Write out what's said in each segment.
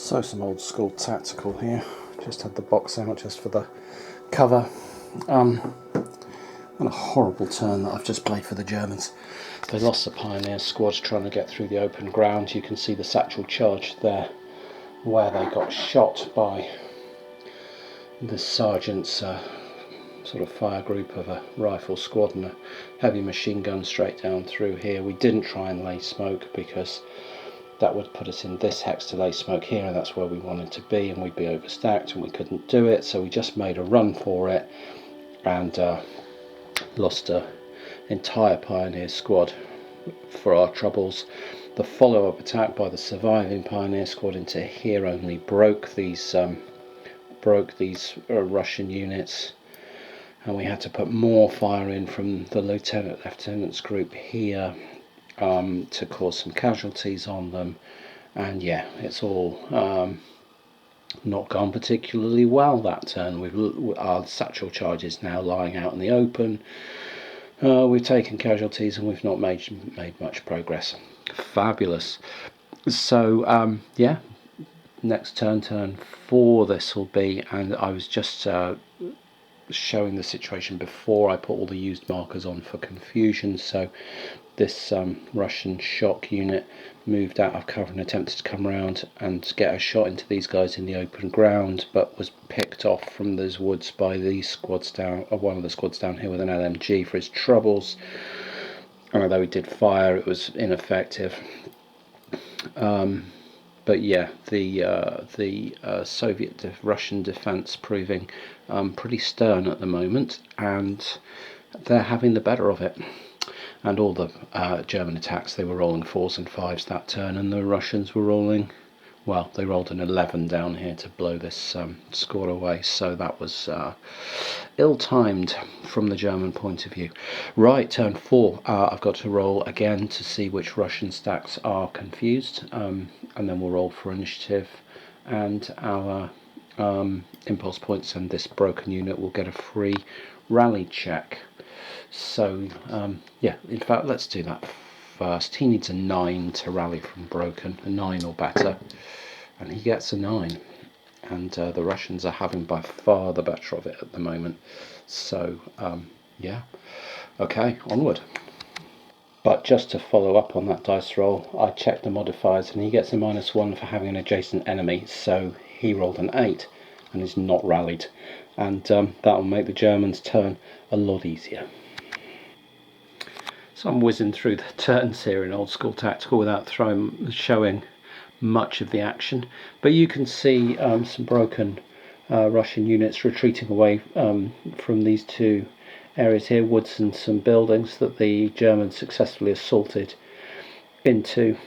So some old school tactical here. Just had the box out just for the cover. And a horrible turn that I've just played for the Germans. They lost the Pioneer squad trying to get through the open ground. You can see the satchel charge there where they got shot by the sergeant's sort of fire group of a rifle squad and a heavy machine gun straight down through here. We didn't try and lay smoke because that would put us in this hex to lay smoke here, and that's where we wanted to be, and we'd be overstacked and we couldn't do it, so we just made a run for it and lost an entire Pioneer squad for our troubles. The follow-up attack by the surviving Pioneer squad into here only broke these Russian units, and we had to put more fire in from the lieutenant's group here to cause some casualties on them. And yeah, it's all not gone particularly well that turn. Our satchel charges now lying out in the open. We've taken casualties and we've not made much progress. Fabulous. So yeah, next turn 4 this will be, and I was just showing the situation before I put all the used markers on for confusion. So this Russian shock unit moved out of cover and attempted to come around and get a shot into these guys in the open ground, but was picked off from those woods by these squads down, one of the squads down here with an LMG for his troubles. And although he did fire, it was ineffective. But yeah, the Soviet-Russian defence proving pretty stern at the moment, and they're having the better of it. And all the German attacks, they were rolling 4s and 5s that turn, and the Russians were rolling, well, they rolled an 11 down here to blow this score away, so that was ill-timed from the German point of view. Right, turn 4, I've got to roll again to see which Russian stacks are confused, and then we'll roll for initiative, and our impulse points and this broken unit will get a free rally check. So yeah, in fact, let's do that first. He needs a 9 to rally from broken, a 9 or better, and he gets a 9. And the Russians are having by far the better of it at the moment. So yeah, okay, onward. But just to follow up on that dice roll, I checked the modifiers and he gets a -1 for having an adjacent enemy, so he rolled an 8 and is not rallied, and that will make the Germans' turn a lot easier. So I'm whizzing through the turns here in old school tactical without showing much of the action, but you can see some broken Russian units retreating away from these two areas here, woods and some buildings that the Germans successfully assaulted into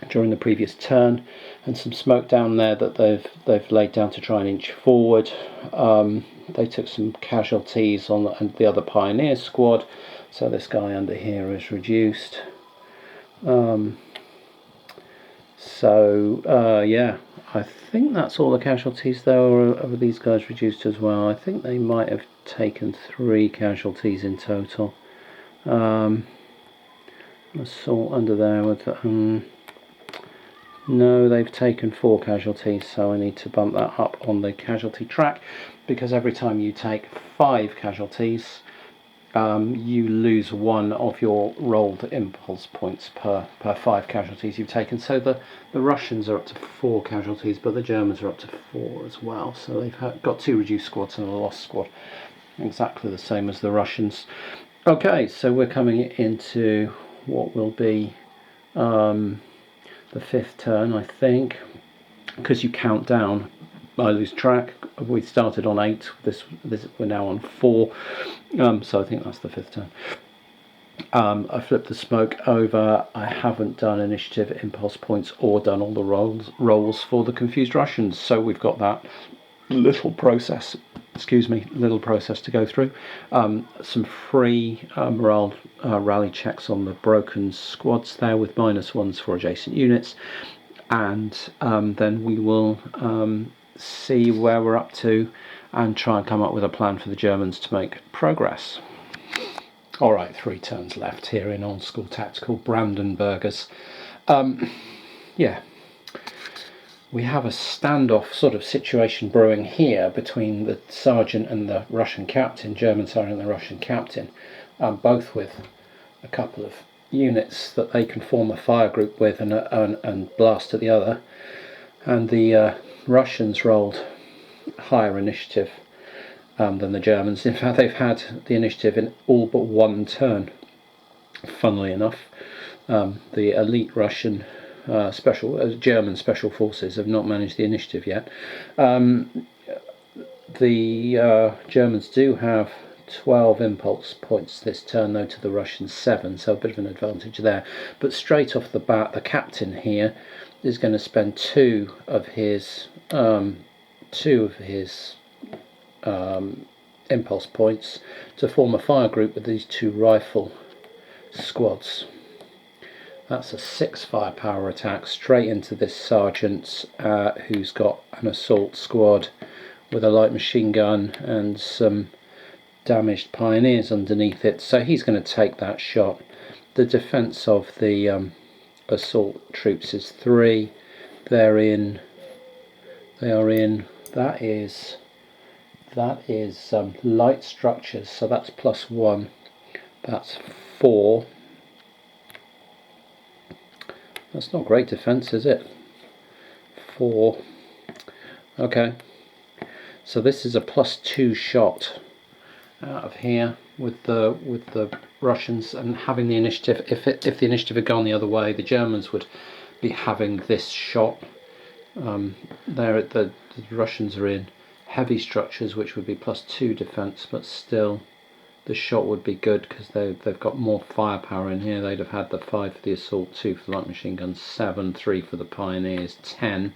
during the previous turn, and some smoke down there that they've laid down to try and inch forward. They took some casualties on the other Pioneer squad, so this guy under here is reduced. Yeah, I think that's all the casualties though. Are these guys reduced as well? I think they might have taken 3 casualties in total. Assault under there with no, they've taken 4 casualties, so I need to bump that up on the casualty track, because every time you take 5 casualties, you lose 1 of your rolled impulse points per 5 casualties you've taken. So the Russians are up to 4 casualties, but the Germans are up to 4 as well. So they've got 2 reduced squads and a lost squad, exactly the same as the Russians. Okay, so we're coming into what will be the 5th turn, I think, because you count down. I lose track. We started on 8. This we're now on 4. So I think that's the 5th turn. I flipped the smoke over. I haven't done initiative, impulse points, or done all the rolls for the confused Russians. So we've got that little process. Little process to go through. Some free morale rally checks on the broken squads there with -1s for adjacent units, and then we will see where we're up to and try and come up with a plan for the Germans to make progress. Alright, 3 turns left here in old school tactical Brandenburgers. Yeah, we have a standoff sort of situation brewing here between the sergeant and the Russian captain, German sergeant and the Russian captain, both with a couple of units that they can form a fire group with and blast at the other. And the Russians rolled higher initiative than the Germans. In fact, they've had the initiative in all but one turn, funnily enough. The elite Russian German special forces have not managed the initiative yet. The Germans do have 12 impulse points this turn, though, to the Russians 7, so a bit of an advantage there. But straight off the bat, the captain here is going to spend two of his impulse points to form a fire group with these two rifle squads. That's a 6 firepower attack straight into this sergeant, who's got an assault squad with a light machine gun and some damaged pioneers underneath it, so he's going to take that shot. The defense of the assault troops is 3. They are in. That is light structures, so that's +1. That's 4. That's not great defense, is it? 4. Okay. So this is a +2 shot out of here with the Russians and having the initiative. If the initiative had gone the other way, the Germans would be having this shot. The Russians are in heavy structures, which would be +2 defense, but still the shot would be good because they've got more firepower in here. They'd have had the 5 for the assault, 2 for the light machine guns, 7, 3 for the pioneers, 10.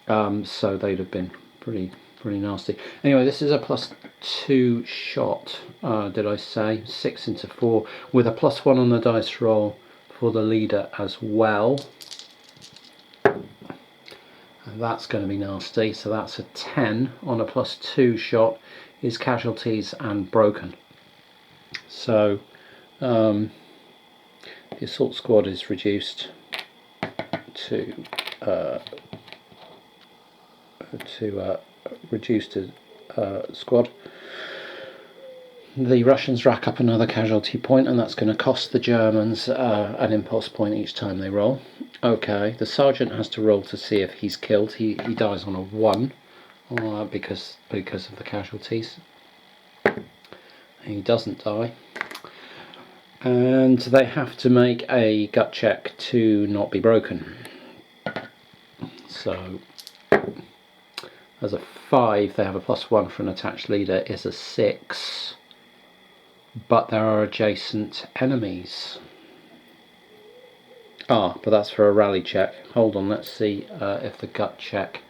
So they'd have been pretty nasty. Anyway, this is a +2 shot. Did I say 6 into 4 with a +1 on the dice roll for the leader as well? And that's going to be nasty. So that's a 10 on a +2 shot. Is casualties and broken. So the assault squad is reduced to reduced squad. The Russians rack up another casualty point, and that's going to cost the Germans an impulse point each time they roll. Okay, the sergeant has to roll to see if he's killed. He dies on a 1 because of the casualties. He doesn't die. And they have to make a gut check to not be broken. So as a 5, they have a +1 for an attached leader, is a 6. But there are adjacent enemies. But that's for a rally check. Hold on, let's see if the gut check.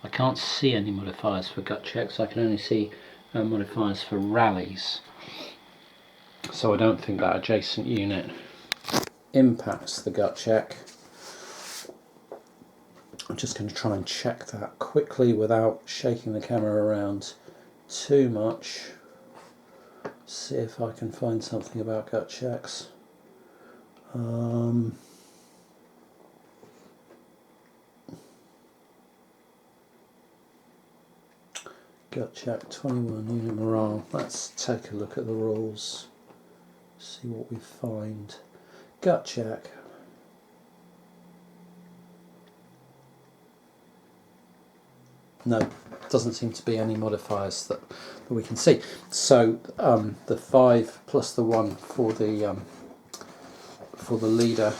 I can't see any modifiers for gut checks. I can only see modifiers for rallies. So I don't think that adjacent unit impacts the gut check. I'm just going to try and check that quickly without shaking the camera around too much. See if I can find something about gut checks. Gut check 21 unit morale. Let's take a look at the rules. See what we find. Gut check. No, doesn't seem to be any modifiers that we can see. So the 5 plus the 1 for the leader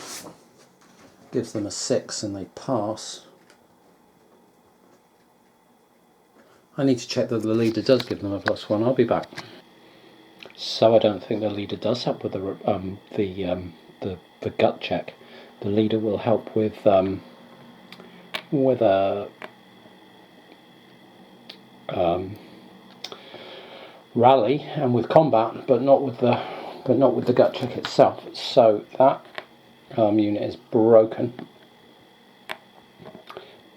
gives them a 6 and they pass. I need to check that the leader does give them a +1. I'll be back. So I don't think the leader does help with the gut check. The leader will help with a rally and with combat, but not with the gut check itself. So that unit is broken,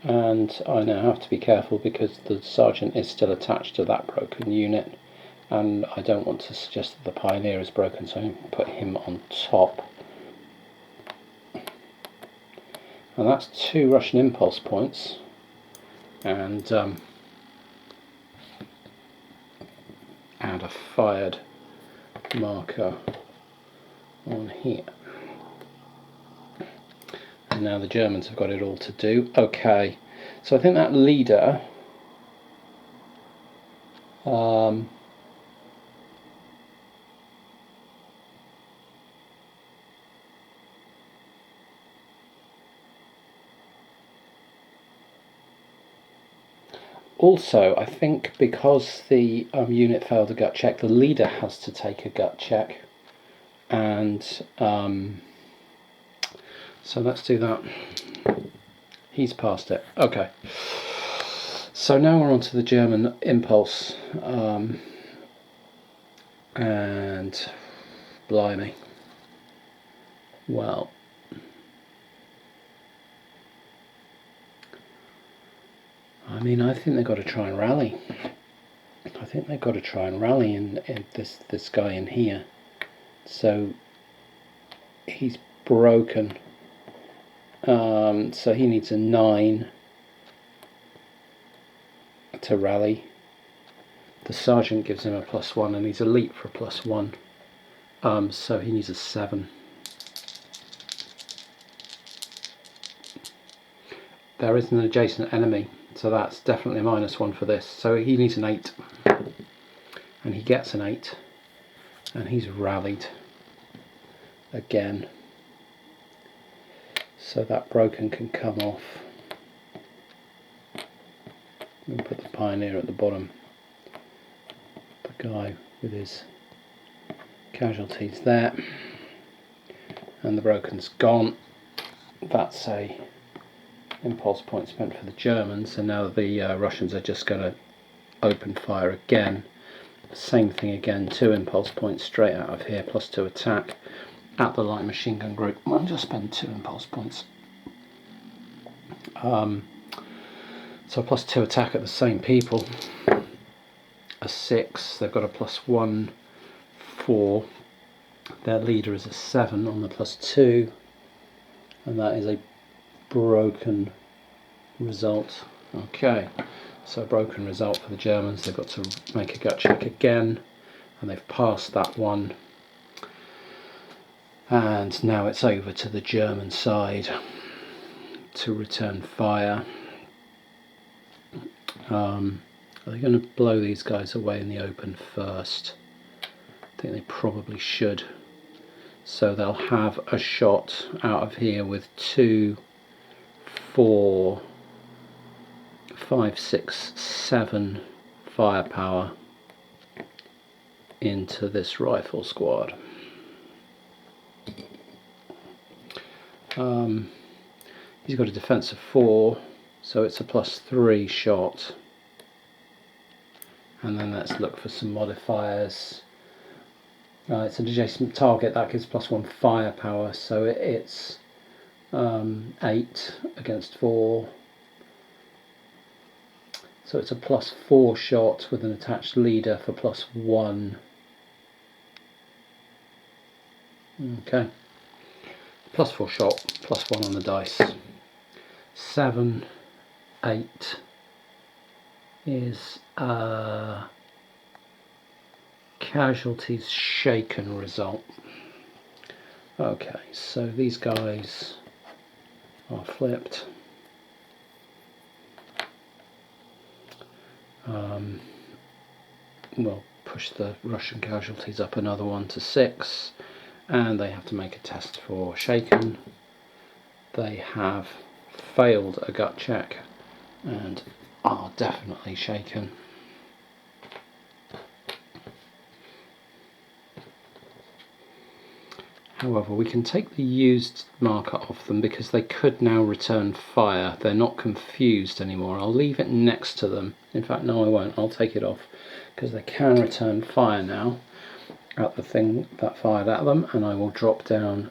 and I now have to be careful because the sergeant is still attached to that broken unit, and I don't want to suggest that the Pioneer is broken, so I'm going to put him on top. And that's 2 Russian impulse points, and add a fired marker on here. And now the Germans have got it all to do. Okay, so I think that leader also, I think because the unit failed a gut check, the leader has to take a gut check, and so let's do that. He's passed it. Okay. So now we're on to the German impulse, and blimey. Well, I mean, I think they've got to try and rally. I think they've got to try and rally in this guy in here. So he's broken. So he needs a 9 to rally. The sergeant gives him a +1, and he's elite for a +1. So he needs a 7. There is an adjacent enemy, so that's definitely a -1 for this. So he needs an 8, and he gets an 8, and he's rallied again. So that broken can come off. We'll put the Pioneer at the bottom. The guy with his casualties there, and the broken's gone. That's a impulse point spent for the Germans, and now the Russians are just going to open fire again. Same thing again, 2 impulse points straight out of here, +2 attack at the light machine gun group. I'll just spend 2 impulse points. So +2 attack at the same people. A 6, they've got a +1, 4. Their leader is a 7 on the +2, and that is a broken result. Okay, so a broken result for the Germans. They've got to make a gut check again, and they've passed that one. And now it's over to the German side to return fire. Are they going to blow these guys away in the open first? I think they probably should. So they'll have a shot out of here with 2, 4, 5, 6, 7 firepower into this rifle squad. He's got a defense of 4, so it's a +3 shot. And then let's look for some modifiers. It's an adjacent target, that gives +1 firepower, so it's 8 against 4. So it's a +4 shot with an attached leader for +1. Okay. +4 shot, +1 on the dice. 7, 8 is casualties shaken result. Okay, so these guys are flipped. We'll push the Russian casualties up another 1 to 6, and they have to make a test for shaken. They have failed a gut check and are definitely shaken. However, we can take the used marker off them because they could now return fire. They're not confused anymore. I'll leave it next to them. In fact, no, I won't. I'll take it off because they can return fire now at the thing that fired at them, and I will drop down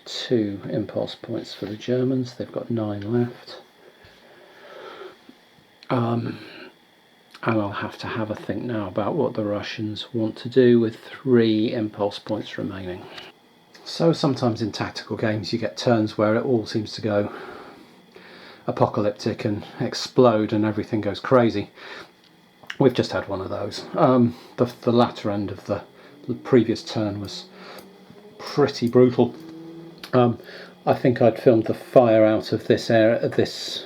2 impulse points for the Germans. They've got 9 left. and I'll have a think now about what the Russians want to do with 3 impulse points remaining. So sometimes in tactical games you get turns where it all seems to go apocalyptic and explode and everything goes crazy. We've just had one of those. The latter end of the previous turn was pretty brutal. I think I'd filmed the fire out of this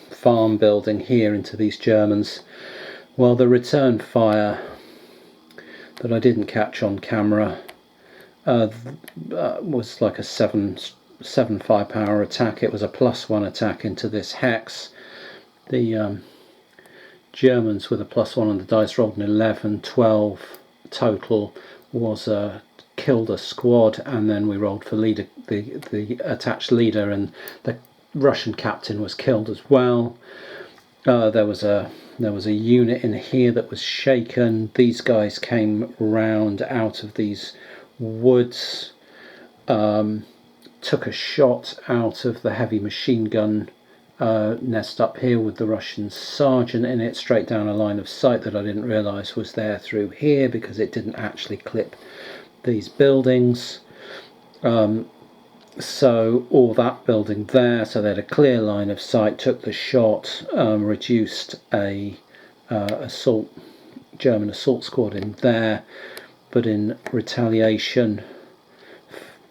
farm building here into these Germans. Well, the return fire that I didn't catch on camera was like a 7 firepower attack. It was a +1 attack into this hex. The Germans with a +1 on the dice rolled an 11, 12 total, was killed a squad, and then we rolled for leader, the attached leader, and the Russian captain was killed as well. There was a unit in here that was shaken. These guys came round out of these woods, took a shot out of the heavy machine gun nest up here with the Russian sergeant in it, straight down a line of sight that I didn't realise was there through here because it didn't actually clip these buildings. So all that building there, so they had a clear line of sight, took the shot, reduced a German assault squad in there, but in retaliation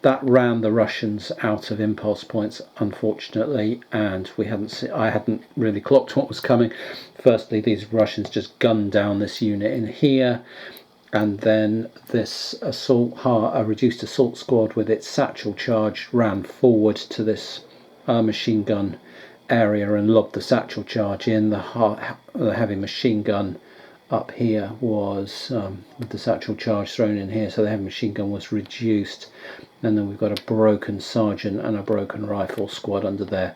that ran the Russians out of impulse points, unfortunately, and I hadn't really clocked what was coming. Firstly, these Russians just gunned down this unit in here, and then this a reduced assault squad with its satchel charge ran forward to this machine gun area and lobbed the satchel charge in. The heavy machine gun up here was with the satchel charge thrown in here, so the heavy machine gun was reduced, and then we've got a broken sergeant and a broken rifle squad under there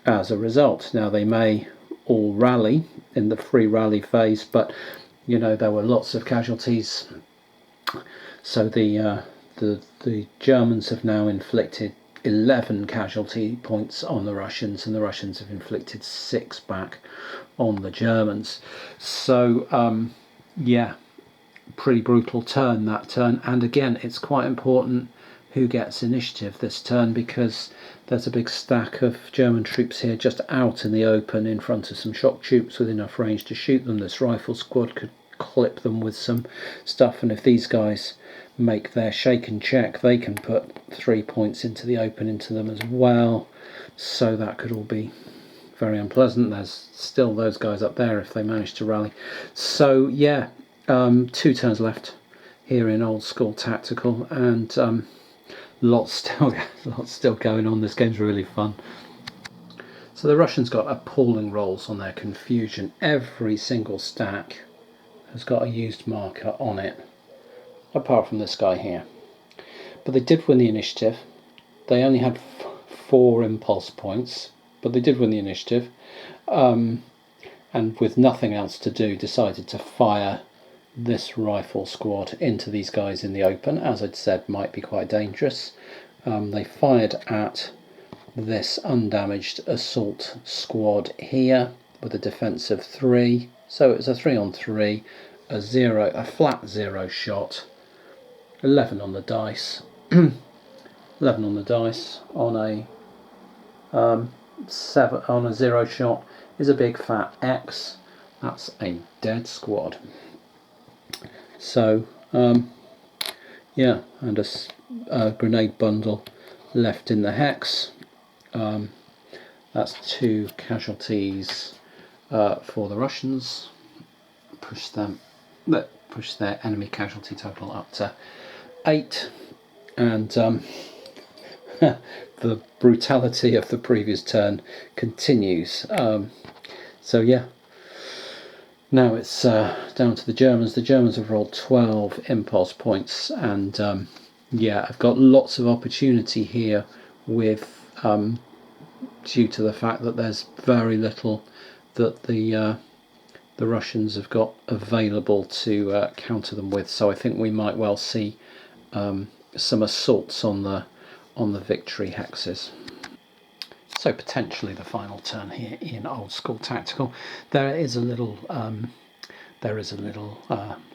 as a result. Now they may all rally in the free rally phase, but you know, there were lots of casualties, so the Germans have now inflicted 11 casualty points on the Russians, and the Russians have inflicted 6 back on the Germans. So yeah, pretty brutal turn, that turn. And again, it's quite important who gets initiative this turn, because there's a big stack of German troops here just out in the open in front of some shock troops with enough range to shoot them. This rifle squad could clip them with some stuff, and if these guys make their shake and check, they can put 3 points into the open into them as well, so that could all be very unpleasant. There's still those guys up there if they manage to rally. So yeah, 2 turns left here in old school tactical, and lots still going on. This game's really fun. So the Russians got appalling rolls on their confusion. Every single stack has got a used marker on it, apart from this guy here. But they did win the initiative. They only had 4 impulse points, but they did win the initiative, and with nothing else to do, decided to fire this rifle squad into these guys in the open. As I'd said, might be quite dangerous. They fired at this undamaged assault squad here with a defense of 3, so it's a 3 on 3, a flat 0 shot, 11 on the dice, 11 on the dice on a 7 on a 0 shot is a big fat X. That's a dead squad. So yeah, and a grenade bundle left in the hex. That's 2 casualties for the Russians. Push their enemy casualty total up to 8, and the brutality of the previous turn continues. So yeah, now it's down to the Germans. The Germans have rolled 12 impulse points, and yeah, I've got lots of opportunity here with due to the fact that there's very little that the Russians have got available to counter them with. So I think we might well see some assaults on the victory hexes. So potentially the final turn here in old school tactical. There is a little there is a little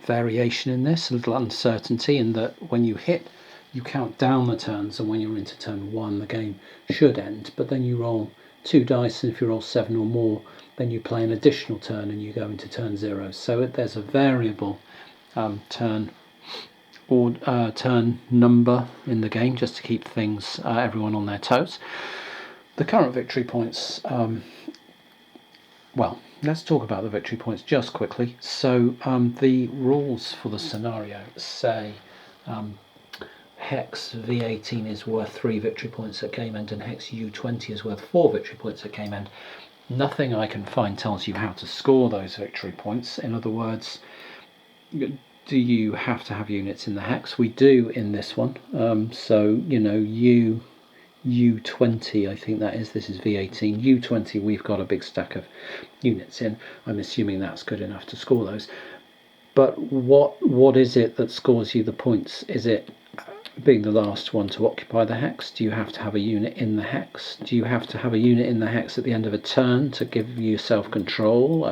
variation in this, a little uncertainty, in that when you hit, you count down the turns, and when you're into turn 1 the game should end, but then you roll 2 dice, and if you roll 7 or more then you play an additional turn and you go into turn 0. So there's a variable turn or turn number in the game, just to keep things everyone on their toes. The current victory points, well, let's talk about the victory points just quickly. So the rules for the scenario say Hex V18 is worth 3 victory points at game end, and Hex U20 is worth 4 victory points at game end. Nothing I can find tells you how to score those victory points. In other words, do you have to have units in the hex? We do in this one. So, you know, U20, I think that is, this is V18. U20, we've got a big stack of units in. I'm assuming that's good enough to score those. But what is it that scores you the points? Is it being the last one to occupy the hex? Do you have to have a unit in the hex? Do you have to have a unit in the hex at the end of a turn to give yourself control?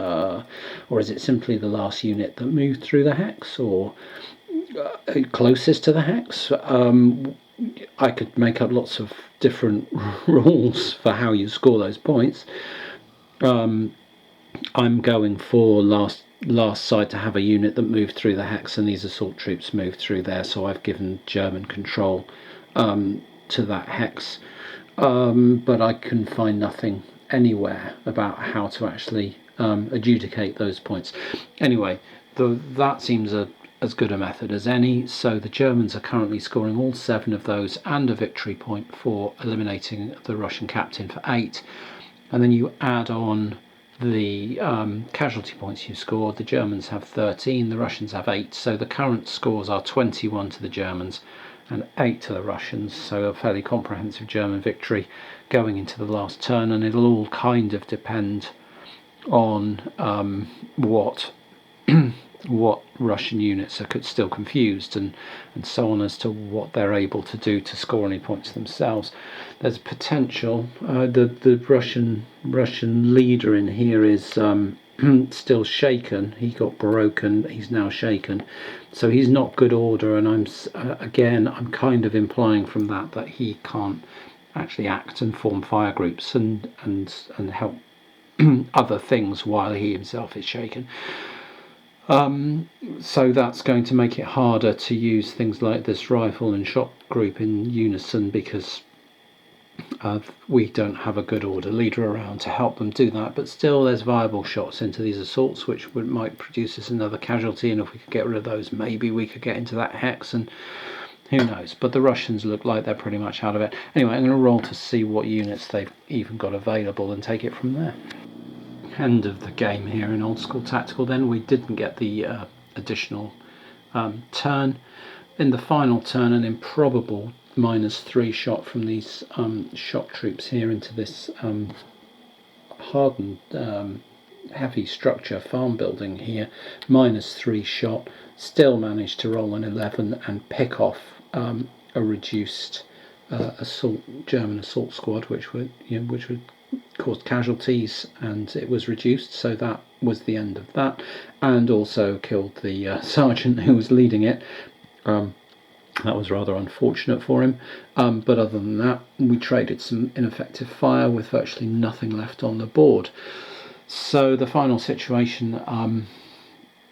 Or is it simply the last unit that moved through the hex, or closest to the hex? I could make up lots of different rules for how you score those points. I'm going for last side to have a unit that moved through the hex, and these assault troops moved through there, so I've given German control to that hex, but I can find nothing anywhere about how to actually adjudicate those points. Anyway, that seems as good a method as any. So the Germans are currently scoring all 7 of those and a victory point for eliminating the Russian captain for 8, and then you add on the casualty points you scored. The Germans have 13, the Russians have 8, so the current scores are 21 to the Germans and 8 to the Russians, so a fairly comprehensive German victory going into the last turn. And it'll all kind of depend on what Russian units are still confused and so on, as to what they're able to do to score any points themselves. There's potential. The Russian leader in here is still shaken. He got broken. He's now shaken, so he's not good order. And I'm kind of implying from that he can't actually act and form fire groups and help other things while he himself is shaken. So that's going to make it harder to use things like this rifle and shot group in unison, because we don't have a good order leader around to help them do that. But still, there's viable shots into these assaults, which might produce us another casualty, and if we could get rid of those, maybe we could get into that hex, and who knows. But the Russians look like they're pretty much out of it. Anyway, I'm going to roll to see what units they've even got available and take it from there. End of the game here in Old School Tactical. Then we didn't get the additional turn. In the final turn, an improbable -3 shot from these shock troops here into this hardened heavy structure farm building here. -3 shot, still managed to roll an 11 and pick off a reduced German assault squad, which would caused casualties, and it was reduced, so that was the end of that, and also killed the sergeant who was leading it. That was rather unfortunate for him, but other than that, we traded some ineffective fire with virtually nothing left on the board. So the final situation,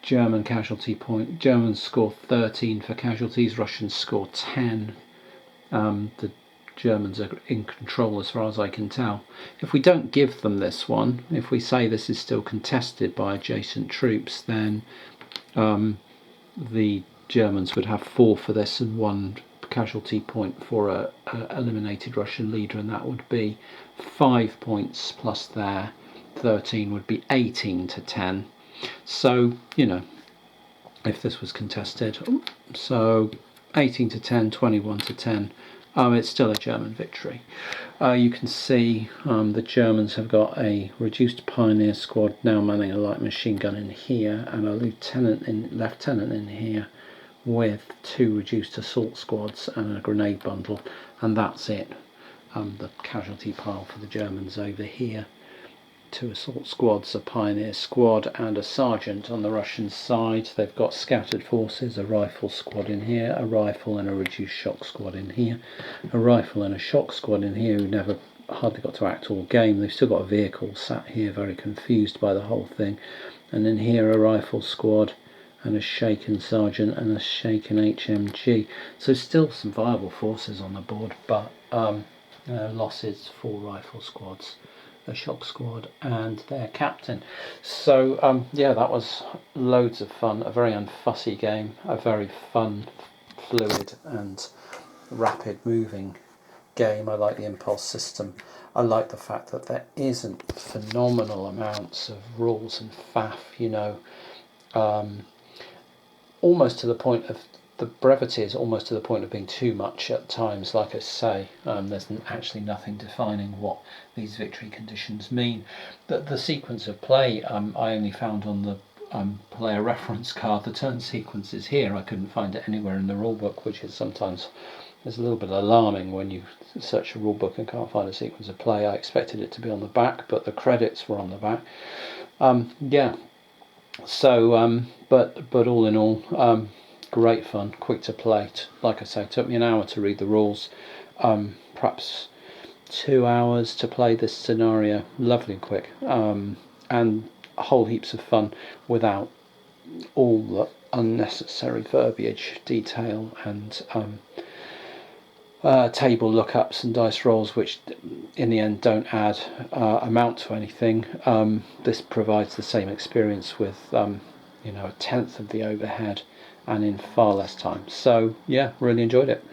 German casualty point, Germans score 13 for casualties, Russians score 10. The Germans are in control as far as I can tell. If we don't give them this one, if we say this is still contested by adjacent troops, then the Germans would have 4 for this and 1 casualty point for a eliminated Russian leader, and that would be 5 points plus their 13 would be 18 to 10. So, if this was contested, so 18 to 10, 21 to 10, it's still a German victory. You can see the Germans have got a reduced pioneer squad now manning a light machine gun in here, and a lieutenant in here with 2 reduced assault squads and a grenade bundle, and that's it. The casualty pile for the Germans over here. 2 assault squads, a pioneer squad and a sergeant on the Russian side. They've got scattered forces, a rifle squad in here, a rifle and a reduced shock squad in here, a rifle and a shock squad in here who never hardly got to act all game. They've still got a vehicle sat here, very confused by the whole thing. And then here a rifle squad and a shaken sergeant and a shaken HMG. So still some viable forces on the board, but losses, 4 rifle squads, a shock squad and their captain. So yeah, that was loads of fun, a very unfussy game, a very fun, fluid and rapid moving game. I like the impulse system. I like the fact that there isn't phenomenal amounts of rules and faff, you know, almost to the point of the brevity is almost to the point of being too much at times. Like I say, there's actually nothing defining what these victory conditions mean. The sequence of play I only found on the player reference card. The turn sequence is here. I couldn't find it anywhere in the rulebook, which is sometimes a little bit alarming when you search a rulebook and can't find a sequence of play. I expected it to be on the back, but the credits were on the back. Yeah. So, but all in all, great fun, quick to play. Like I say, it took me an hour to read the rules, perhaps 2 hours to play this scenario. Lovely and quick, and whole heaps of fun without all the unnecessary verbiage, detail, and table lookups and dice rolls, which in the end don't amount to anything. This provides the same experience with you know, 1/10 of the overhead and in far less time. So yeah, really enjoyed it.